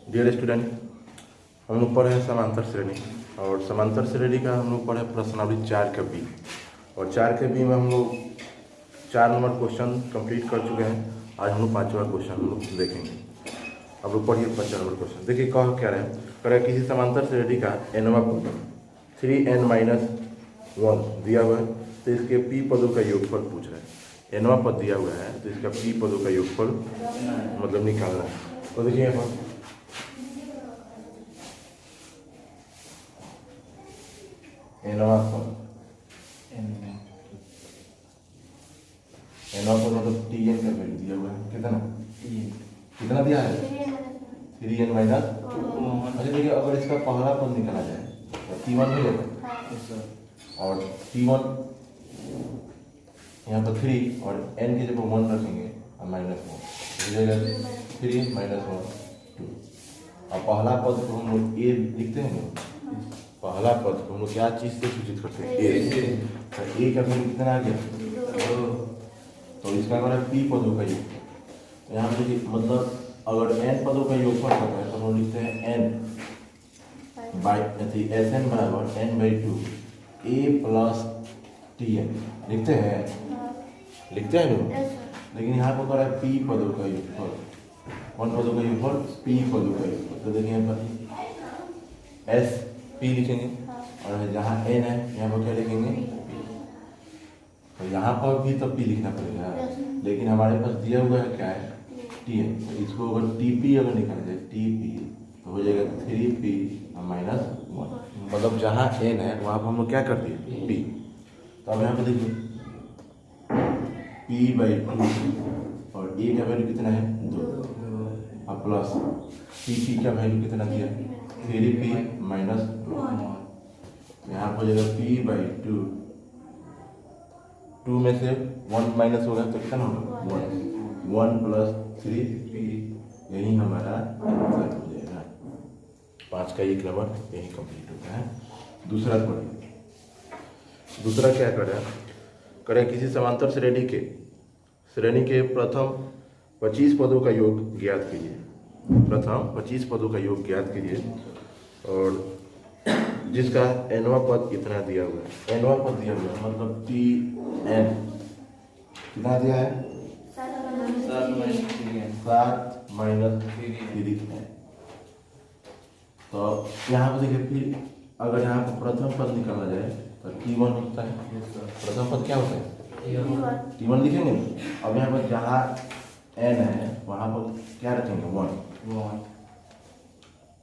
Dear student, हम लोग पढ़े हैं समांतर श्रेणी और समांतर श्रेणी का हम लोग पढ़े प्रश्नावली 4 के बी और 4 के बी में हम लोग 4 नंबर क्वेश्चन कंप्लीट कर चुके हैं। आज हम लोग 5वां क्वेश्चन हम लोग देखेंगे। अब लोग पढ़िए 5 नंबर क्वेश्चन। देखिए कह क्या रहे हैं, कह रहे किसी समांतर श्रेणी का nवां पद 3n-1 दिया हुआ है तो इसके p पदों का योगफल पूछ रहा है। nवां पद दिया हुआ है तो इसका p पदों का योगफल मतलब निकालना है। तो देखिए यहाँ पर nवां पद मतलब tn का वैल्यू दिया हुआ है। कितना दिया है 3n-1। अच्छा देखिए, अगर इसका पहला पद निकाला जाए तो t1 मिलेगा और t1 यहाँ पर 3 और n की जगह 1 रखेंगे और -1 मिलेगा 3 -1 2। और पहला पद को हम लोग a लिखते हैं ना, पहला पद को हम लोग क्या चीज़ से सूचित करते हैं a। तो a का वैल्यू कितना आ गया, तो इसका हमारा p पदों का योग। तो यहाँ पे मतलब अगर n पदों का योगफल करना है तो हम लिखते हैं n बाई Sn बराबर n/2 a प्लस tn लिखते हैं ना। लेकिन यहाँ पर करा p पदों का योगफल, कौन पदों का योगफल p पदों का योगफल। तो देखिए यहाँ पर s p लिखेंगे और जहाँ n है यहाँ पर क्या लिखेंगे, तो यहाँ पर भी तो p लिखना पड़ेगा। लेकिन हमारे पास दिया हुआ है क्या है tn, तो इसको अगर tp अगर निकाला जाए tp तो हो जाएगा 3p -1। मतलब जहाँ n है वहाँ पर हम लोग क्या कर दिए p। तो अब यहाँ पर देखिए p/2 और a का वैल्यू कितना है 2 और प्लस tp का वैल्यू कितना दिया 3p -1। यहाँ पर हो जाएगा p/2, 2 में से 1 माइनस होगा तो कितना होगा 1 प्लस 3p। यही हमारा आंसर हो जाएगा। 5 का 1 नंबर यही कंप्लीट होता है। दूसरा पढ़िए, दूसरा क्या करें किसी समांतर श्रेणी के प्रथम 25 पदों का योग ज्ञात कीजिए। प्रथम 25 पदों का योग ज्ञात कीजिए और जिसका nवां पद इतना दिया हुआ है। nवां पद दिया हुआ है मतलब tn कितना दिया है 7-3 है। तो यहाँ पर देखिए, फिर अगर यहाँ पर प्रथम पद निकाला जाए तो t1 होता है। प्रथम पद क्या होता है t1 लिखेंगे। अब यहाँ पर जहाँ n है वहाँ पर क्या रखेंगे 1।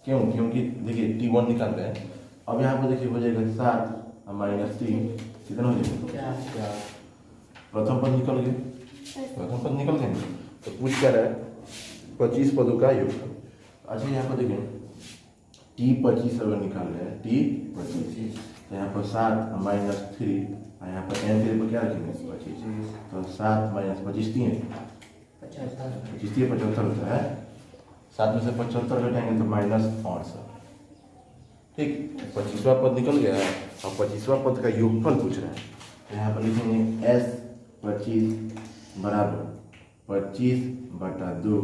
क्योंकि देखिए t1 निकाल रहे हैं। अब यहाँ पर देखिए हो जाएगा 7 और -3 कितना हो जाएगा, प्रथम पद निकल गए। तो पूछ क्या रहा है 25 पदों का योग। अच्छा यहाँ पर देखिए t25 अगर निकाल रहे हैं t25 तो यहाँ पर 7 और -3 और यहाँ पर n के लिए क्या रखेंगे 25। तो 7 - 25 3 75 होता है। 7 में से 75 घटाएंगे तो -68। ठीक, 25वां पद निकल गया है और 25वां पद का योगफल पूछ रहा है। तो यहाँ पर लिखेंगे s25 बराबर 25/2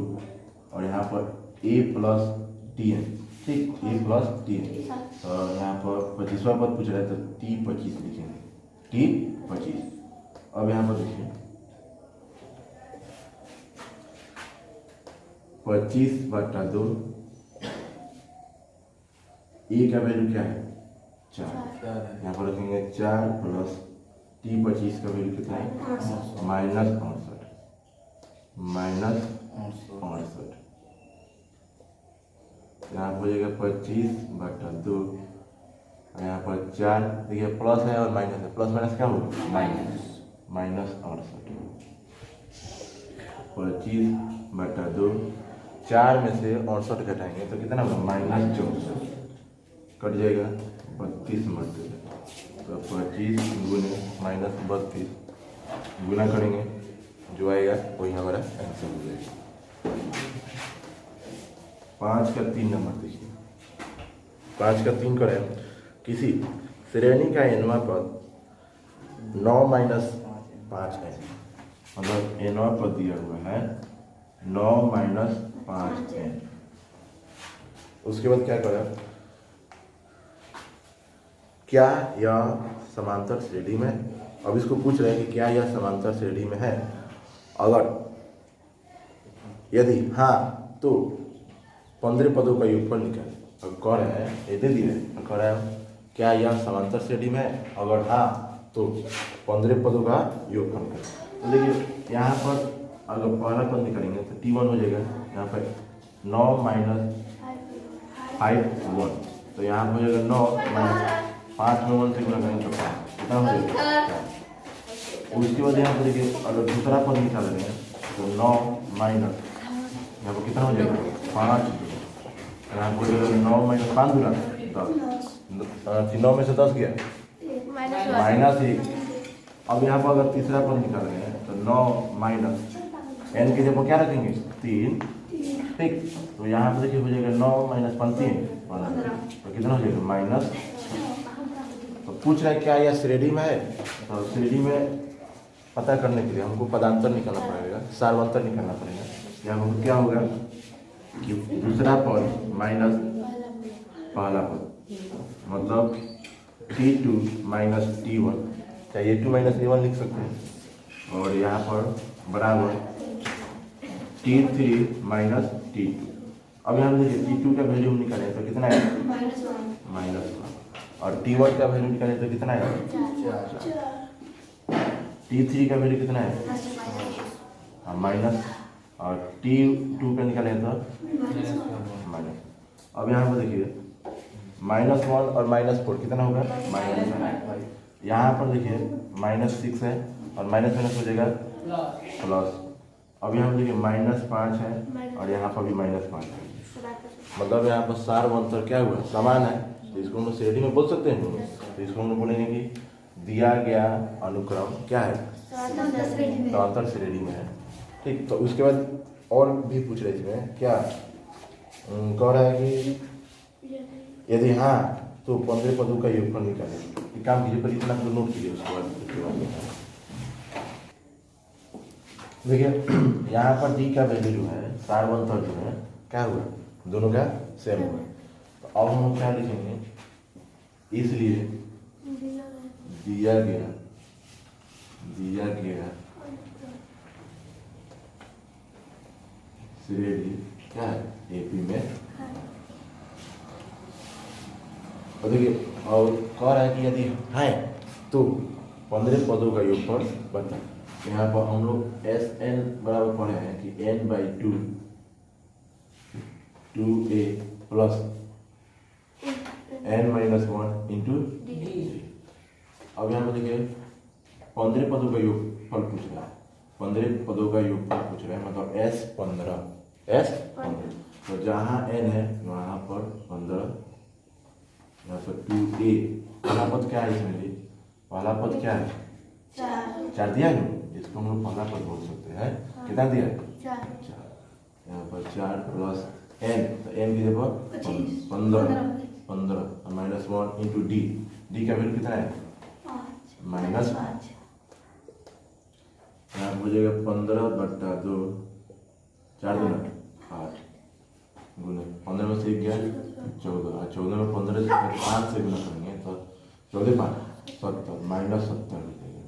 और यहाँ पर a प्लस tn। ठीक, a प्लस tn। तो यहाँ पर 25वां पद पूछ रहा है तो t25 लिखेंगे t25। अब यहाँ पर देखिए 25/2 a का वैल्यू क्या है 4। यहाँ पर रखेंगे 4 प्लस t25 का वैल्यू कितना है -68। यहाँ पर हो जाएगा 25/2 और यहाँ पर 4 देखिए प्लस है और माइनस है, प्लस माइनस क्या होगा -68। 25/2 4 में से 68 घटाएंगे तो कितना होगा -64 कट जाएगा 32 मध्य। तो 25 गुने -32 गुना करेंगे जो आएगा वही हमारा आंसर हो जाएगा। 5 का 3 नंबर देखिए, 5 का 3 करें किसी श्रेणी का nवां पद 9-5 है। मतलब nवां पद दिया हुआ है 9 - 5n उसके बाद क्या करें, क्या यह समांतर श्रेणी में, अब इसको पूछ रहे हैं कि क्या यह समांतर श्रेणी में है। अगर यदि हाँ तो 15 पदों का योगफल निकालें। अब कह रहे हैं ये दे दिए, कह रहे हैं क्या यह समांतर श्रेणी में है, अगर हाँ तो 15 पदों का योगफल करें। तो देखिए यहाँ पर अगर पहला पद निकालेंगे तो T1 हो जाएगा, यहाँ पर 9 माइनस 5 1, तो यहाँ पर हो जाएगा 9 माइनस 5 में 1 से गुणा करेंगे तो कितना हो जाएगा। उसके बाद यहाँ पर देखिए अगर दूसरा पद निकाल रहे हैं तो 9 माइनस यहाँ पर कितना हो जाएगा 5, यहाँ पर हो जाएगा 9 माइनस 5 गुना 10, 9 में से 10 गया -1। अब यहाँ पर अगर तीसरा पद निकाल रहे हैं तो 9 माइनस n की जगह क्या रखेंगे 3, ठीक। तो यहाँ पर देखिए हो जाएगा 9 माइनस 5 3 15, तो कितना हो जाएगा माइनस। तो पूछ रहा है क्या यह श्रेणी में है, तो श्रेणी में पता करने के लिए हमको पदांतर निकालना पड़ेगा, सार्वंतर निकालना पड़ेगा। यहाँ पर क्या होगा कि दूसरा पद माइनस पहला पद, मतलब T2 माइनस T1, चाहिए T2 माइनस T1 लिख सकते हैं, और यहाँ पर बराबर T3 माइनस T2। अब यहाँ पर देखिए T2 का वैल्यू निकालें तो कितना है -1, और T1 का वैल्यू निकालें तो कितना है 4, T3 का वैल्यू कितना है माइनस, और T2 का निकालें तो माइनस। अब यहाँ पर देखिए -1 और -4 कितना होगा -5, यहाँ पर देखिए -6 है और माइनस माइनस हो जाएगा प्लस। अब यहाँ पर देखिए -5 है और यहाँ पर भी -5 है, मतलब यहाँ पर सार्वंतर क्या हुआ समान है, तो इसको हम श्रेणी में बोल सकते हैं। तो इसको हम बोलेंगे कि दिया गया अनुक्रम क्या है समांतर श्रेणी में है, ठीक। तो उसके बाद और भी पूछ रहे थे क्या कह रहा है कि यदि हाँ तो 15 पदों का योगफल निकालें। काम कीजिए, पर इतना तो नोट कीजिए, उसके बाद देखिए यहाँ पर डी का वैल्यू जो है सार्वंतर जो है क्या हुआ दोनों का सेम हुआ। तो अब हम क्या लिखेंगे, इसलिए दिया गया श्रेणी क्या है एपी में। और देखिए और कह रहा है कि यदि है तो 15 पदों का योगफल बता। यहाँ पर हम लोग SN बराबर पढ़े हैं कि n/2 2a plus n-1 into d। अब यहाँ पर देखिए 15 पदों का योगफल पूछ रहा है, 15 पदों का योगफल पूछ रहा है, मतलब S15। तो जहाँ n है वहाँ पर 15, यहाँ पर 2a। पहला पद क्या है इसमें, पहला पद क्या है 4 दिया है, इसको हम लोग पहला पद बोल सकते हैं। कितना दिया है 4। यहाँ पर 4 प्लस n, तो n की जगह 15 और -1 इंटू d का वैल्यू कितना है -5। यहाँ पर हो जाएगा 15/2, 4 गुना 8 गुना 15 में से 1 14, और 14 में 15 से 5 से गुना करेंगे तो 14 5 70 -70 लिखेंगे।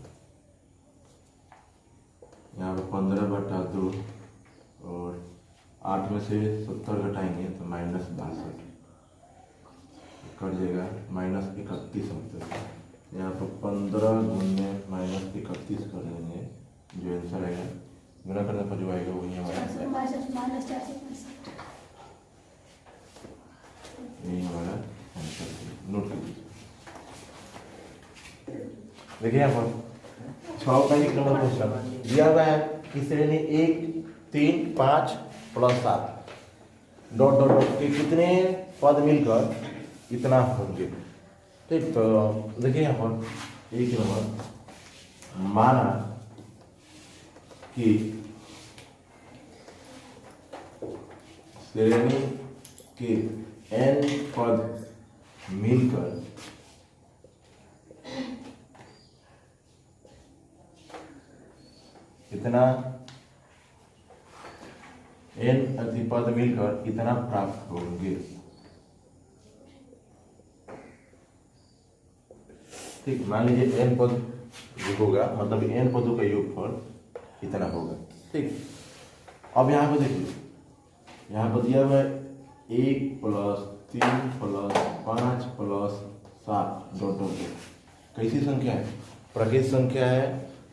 यहाँ पर 15/2 और 8 में से 70 घटाएंगे तो -62 कट जाएगा -31 होता है। यहाँ पर 15 गुने -31 कर लेंगे, जो आंसर आएगा गुना करने पर जो आएगा वही हमारा आंसर। नोट कर लीजिए। देखिए यहाँ पर 6 का 1 नंबर क्वेश्चन दिया हुआ है कि श्रेणी 1 3 5 प्लस 7 डॉट डॉट डॉट के कितने पद मिलकर इतना होंगे, ठीक। तो देखिए यहाँ पर 1 नंबर माना कि श्रेणी के n पद मिलकर कितना n अधिपद मिलकर इतना प्राप्त होंगे। ठीक, मान लीजिए n पद जो होगा मतलब n पदों का योगफल इतना होगा। ठीक, अब यहाँ पर देखिए, यहाँ पर दिया हुआ है 1 + 3 + 5 + 7 डॉट डॉट डॉट। कैसी संख्या है? प्रकृत संख्या है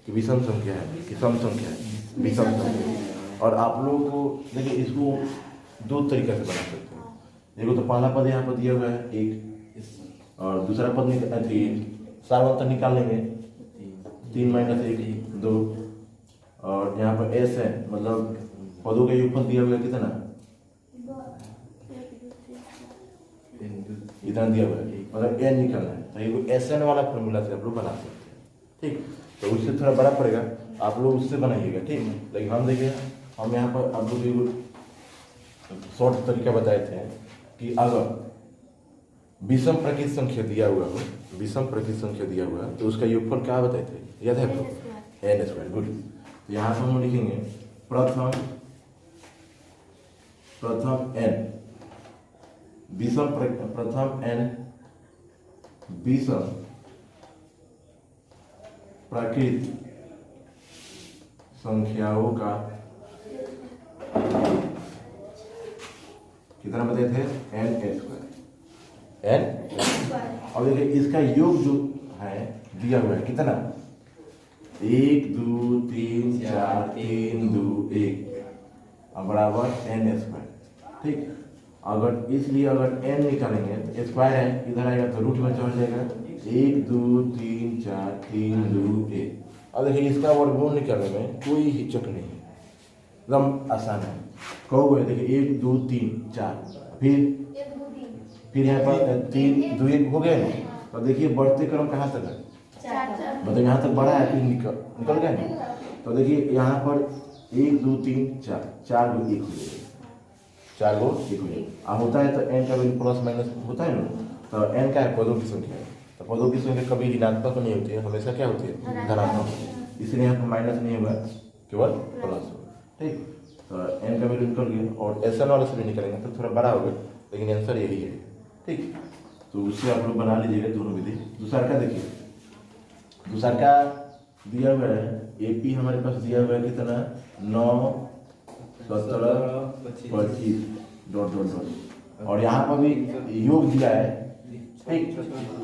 कि विषम संख्या है कि सम संख्या है? विषम संख्या है। और आप लोगों को देखिए इसको दो तरीके से बना सकते हैं। देखो तो पहला पद यहाँ पर दिया हुआ है 1 और दूसरा पद निकाल 3, सार्वंतर निकाल लेंगे 3 - 1 2 और यहाँ पर s है मतलब पदों का योगफल दिया हुआ है कितना? इतना दिया हुआ है मतलब n निकालना है तो ये SN वाला फॉर्मूला से आप लोग बना सकते हैं। ठीक, तो उससे थोड़ा बड़ा पड़ेगा, आप लोग उससे बनाइएगा। ठीक, लेकिन हम देखिए हम यहाँ पर आप लोग शॉर्ट तरीका बताए थे कि अगर विषम प्रकृत संख्या दिया हुआ हो, विषम प्रकृत संख्या दिया हुआ है तो उसका योगफल क्या बताए थे, याद है आपको? n²। गुड, तो यहाँ पर हम लिखेंगे प्रथम n विषम प्रथम n विषम प्रकृत संख्याओं का कितना बताए थे? n²। और देखिए इसका योग जो है दिया हुआ है कितना? 1 2 3 4 3 2 1 बराबर n²। ठीक, अगर इसलिए अगर n निकालेंगे तो स्क्वायर है इधर आएगा तो रूट में चढ़ जाएगा 1 2 3 4 3 2 1। अब देखिए इसका वर्गमूल निकालने में कोई हिचक नहीं है, एकदम आसान है। कहोगे देखिए 1 2 3 4 फिर यहाँ पर 3 2 1 हो गए ना। तो देखिए बढ़ते क्रम कहाँ तक है? मतलब यहाँ तक बढ़ा है फिर निकल गए ना। तो देखिए यहाँ पर 1 2 3 4 4 को 1 हो जाएगा, 4 को 1 हो जाएगा। होता है तो n का वैल्यू प्लस माइनस होता है ना। तो n का है पदों की संख्या है, तो पदों की संख्या कभी ऋणात्मक नहीं होती है, हमेशा क्या होती है? धनात्मक। इसलिए यहाँ पर माइनस नहीं होगा, केवल प्लस होगा। ठीक, तो n का वैल्यू निकल गया और SN वाले से भी निकलेंगे तो थोड़ा बड़ा होगा, लेकिन आंसर यही है। ठीक, तो उससे आप लोग बना लीजिएगा दोनों विधि। दूसरा का देखिए, दूसरा का दिया हुआ है AP हमारे पास दिया हुआ है कितना? 9 17 25 डॉट डॉट डॉट और यहाँ पर भी योग दिया है। ठीक,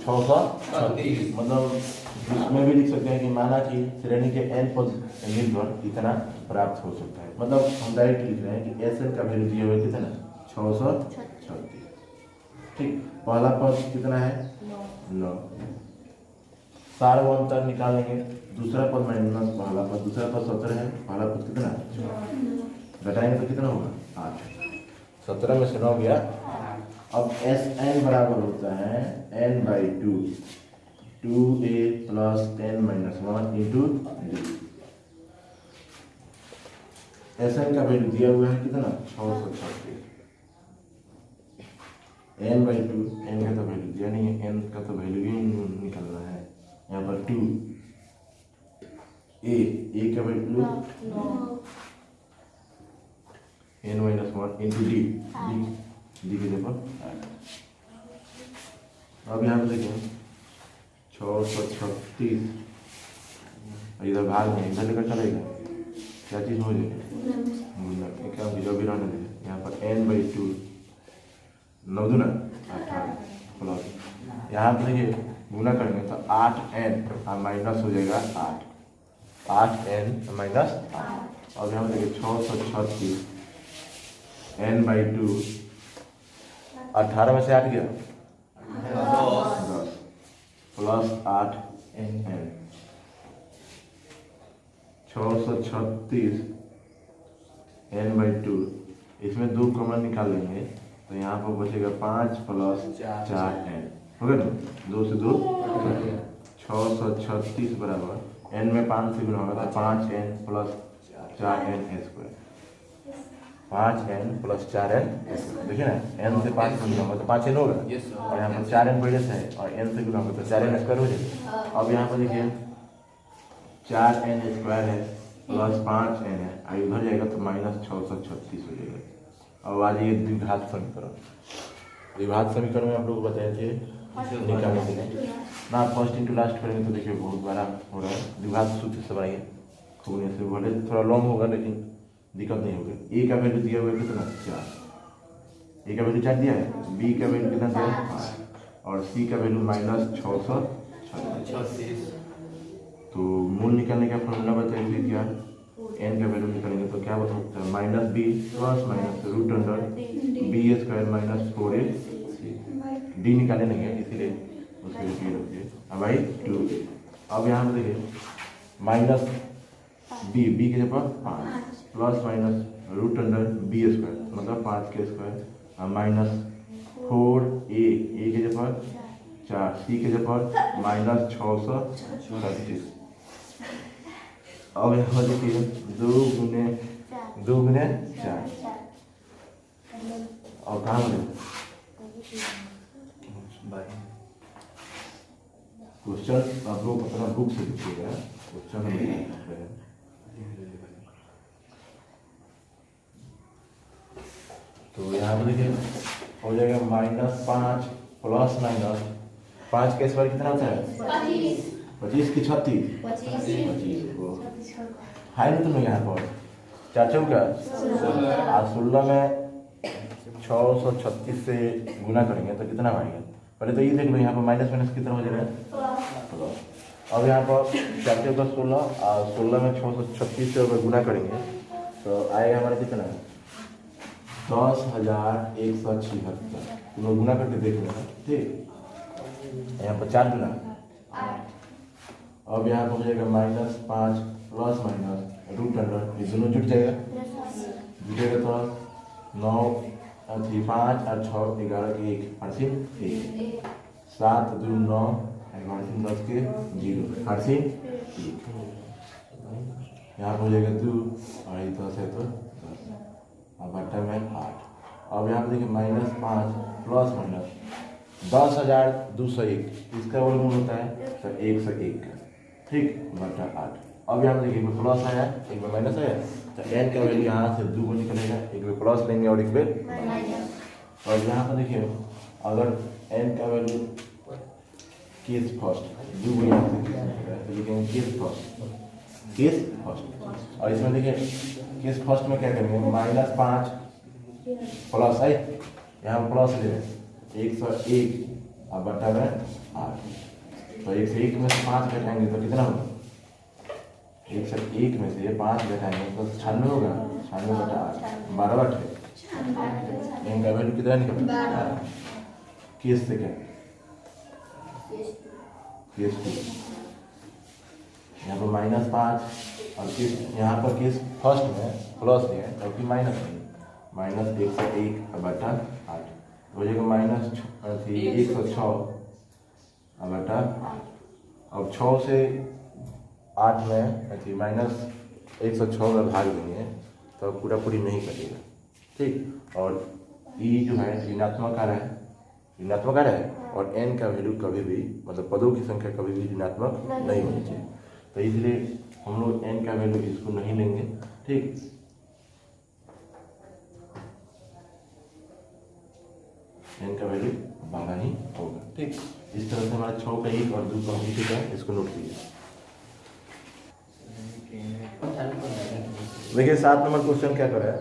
636 मतलब इसमें भी लिख सकते हैं कि माना कि श्रेणी के n पद मिलकर इतना प्राप्त हो सकता है। मतलब हम डायरेक्ट लिख रहे हैं कि SN का वैल्यू दिया हुआ है कितना? 636। ठीक, पहला पद कितना है? 9। सार्वंतर निकालेंगे, दूसरा पद माइनस पहला पद, दूसरा पद 17 है, पहला पद कितना है? घटाएंगे तो कितना होगा? 8। 17 में से 9 गया। अब SN बराबर होता है n/2 2a + n - 1 × d। SN का वैल्यू दिया हुआ है कितना? 636। n/2 n का तो वैल्यू दिया नहीं है, n का तो वैल्यू ही निकलना है। यहाँ पर 2 a का वैल्यू n - 1 × d के जगह। अब यहाँ पे देखिए 636 इधर भाग में इधर लेकर चलेगा, क्या चीज़ हो जाएगी? क्या जो भी रहने देगा। यहाँ पर n/2 9 दूना 18 प्लस यहाँ पर देखिए गुना करेंगे तो 8n माइनस हो जाएगा 8n - 8। और यहाँ पर देखिए 636 n/2 18 में से 8 गया 10 प्लस 8n 636 n/2 इसमें 2 कॉमन निकाल लेंगे तो यहाँ पर बचेगा 5 + 4n हो गया ना। 2 से 2 636 बराबर n में 5 से गुना होगा तो 5n + 4n²। 5n + 4n देखिए ना, n से 5 गुना होगा तो 5n होगा और यहाँ पर 4n पहले से है और n से गुना होगा तो 4n² हो जाएगा। अब यहाँ पर देखिए 4n² है प्लस 5n है, उधर जाएगा तो -636 हो जाएगा। अब आ जाइए द्विघात समीकरण। द्विघात समीकरण में आप लोग बताए थे निकालने के लिए ना फर्स्ट इंटू लास्ट करेंगे तो देखिए बहुत बड़ा हो रहा है। द्विघात सूत्र से बनाइए खूब से, भले थोड़ा लॉन्ग होगा लेकिन दिक्कत नहीं होगी। ए का वैल्यू दिया हुआ है कितना 4, ए का वैल्यू 4 दिया है, बी का वैल्यू कितना दिया है 5 और सी का वैल्यू -636। तो मूल निकालने का फॉर्मूला बताइए क्या, एन का वैल्यू निकालेंगे तो क्या बता सकते हैं -b plus -√b² -4ac। D निकाले नहीं है इसीलिए उसके लिए रखिए। अब भाई 2। अब यहाँ पे देखिए -b के जगह 5 प्लस -√b² मतलब 5 के स्क्वायर -4a के जगह 4 सी के जगह -636। अब यहाँ देखिए 2 गुने 4 और कहाँ बने क्वेश्चन आप लोग अपना बुक से लिखिएगा क्वेश्चन। तो यहाँ पर देखिए हो जाएगा -5 प्लस -5 के स्क्वायर कितना होता है 25 की 36 हाई नहीं तुम यहाँ पर 4 चौका 16 में 636 से गुना करेंगे तो कितना आएगा। पहले तो ये देख लो यहाँ पर माइनस माइनस कितना हो जाएगा प्लस। अब यहाँ पर 4 चौका 16 और 16 में 636 से अगर गुना करेंगे तो आएगा हमारा कितना 10,176। तुम लोग गुना करके देख लेना ठीक। यहाँ पर 4 गुना 8। अब यहाँ पर हो जाएगा -5 प्लस -√, ये दोनों जुट जाएगा तो 9 5 और 6 11 के 1 फारसी 1 7 2 9 10 के 0 फारसी 1। यहाँ पर हो जाएगा 2 और ये 10 है तो 10 अब बट्टा में 8। अब यहाँ पर देखिए -5 प्लस -10,201 इसका वर्गमूल होता है तो 101 ठीक बट्टा 8। अब यहाँ देखिए एक में प्लस आया एक में माइनस आया तो एन का वैल्यू यहाँ से 2 को निकलेगा, एक में प्लस लेंगे और एक में माइनस। और यहाँ पर देखिए अगर एन का वैल्यू केस फर्स्ट 2 को यहाँ से तो लिखेंगे केस फर्स्ट और इसमें देखिए केस फर्स्ट में क्या करेंगे -5 प्लस है यहाँ प्लस ले 101 और बट्टा में 8। तो 101 में से 5 घटाएंगे तो कितना होगा 101 में से 5 घटाएंगे तो 96 होगा 96/8 12/8 इनका वैल्यू कितना निकला केस से क्या केस 2 यहाँ पर -5 और केस यहाँ पर केस फर्स्ट में प्लस दिया है और फिर माइनस नहीं -101/8 हो जाएगा -106/8। अब 6 से 8 में -106 में भाग देंगे तो पूरा पूरी नहीं कटेगा ठीक। और ई जो है ऋणात्मक आ रहा है और एन का वैल्यू कभी भी मतलब पदों की संख्या कभी भी ऋणात्मक नहीं होनी चाहिए। तो इसलिए हम लोग एन का वैल्यू इसको नहीं लेंगे ठीक। एन का वैल्यू 12 ही होगा ठीक। इस तरह से हमारा 6 का 1 और 2 का ठीक है, इसको नोट कीजिए। देखिए 7 नंबर क्वेश्चन क्या कर रहा है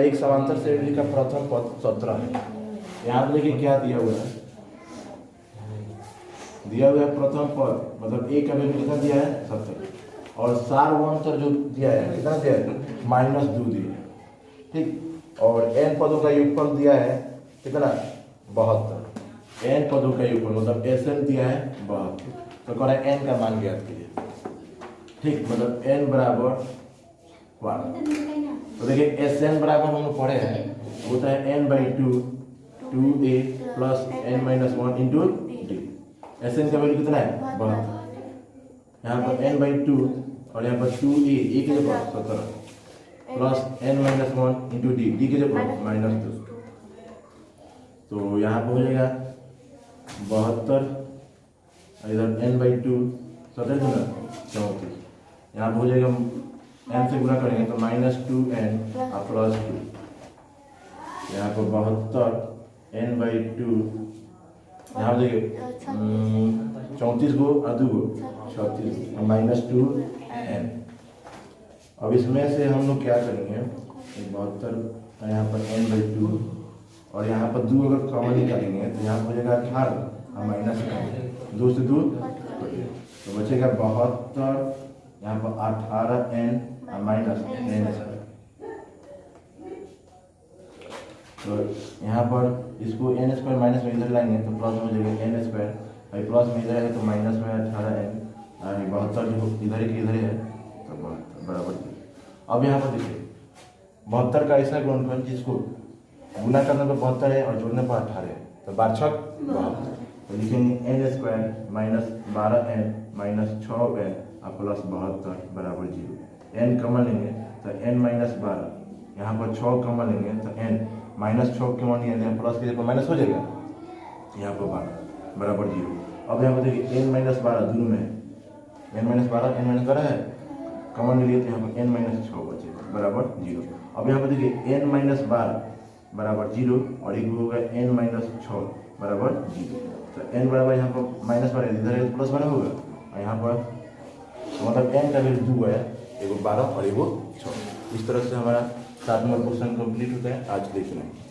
एक समांतर श्रेणी का प्रथम पद 17 है। यहाँ पे देखिए क्या दिया हुआ है प्रथम पद मतलब ए का वैल्यू कितना दिया है 70 और सार्वंतर जो दिया है कितना दिया है -2 दिया है ठीक। और एन पदों का योगफल दिया है कितना 72। एन पदों का योगफल मतलब SN दिया है 72 तो कह रहा है एन का मान ज्ञात कीजिए ठीक। मतलब एन बराबर 1 तो देखिए SN बराबर हम लोग पढ़े हैं होता है n/2 2a plus n-1 into d। SN का वैल्यू कितना है 72 यहाँ पर n/2 और यहाँ पर 2a के जगह 17 प्लस n-1 इंटू d के जगह -2 तो यहाँ पर हो जाएगा 72 इधर n/2 17 गुना 34 यहाँ पर हो जाएगा n से गुना करेंगे तो -2n और +2 यहाँ पर 72 n/2 यहाँ पे देखिए 34 को और 2 को 36 और -2n। अब इसमें से हम लोग क्या करेंगे 72 यहाँ पर n/2 और यहाँ पर 2 अगर कॉमन निकालेंगे तो यहाँ पर हो जाएगा 18 और -2 2 से 2 तो बचेगा 72 यहाँ पर 18n और -n²। तो यहाँ पर इसको n² माइनस में इधर लाएंगे तो प्लस हो जाएगा n², भाई प्लस में इधर है तो माइनस में 18n और 72 जो इधर ही इधर है तो बराबर। अब यहाँ पर देखिए 72 का ऐसा गुणनफल जिसको गुना करने पर 72 है और जोड़ने पर 18 है तो 12×6 72। तो लिखेंगे n² minus 12n minus 6n और प्लस 72 बराबर 0। n कमन लेंगे तो n माइनस 12 यहाँ पर 6 कमन लेंगे तो n माइनस 6 कमन लेंगे प्लस के जगह माइनस हो जाएगा यहाँ पर 12 बराबर 0। अब यहाँ पर देखिए n माइनस 12 दोनों में n माइनस 12 है कमन लिए तो यहाँ पर n माइनस 6 बचेगा बराबर 0। अब यहाँ पर देखिए n माइनस 12 बराबर 0 और एक होगा n माइनस 6 बराबर 0। तो n बराबर यहाँ पर माइनस 12 इधर है प्लस 12 होगा और यहाँ पर मतलब n का वैल्यू 2 है, एगो 12 और एगो 6। इस तरह से हमारा 7 नंबर क्वेश्चन कंप्लीट होता है। आज देखना है।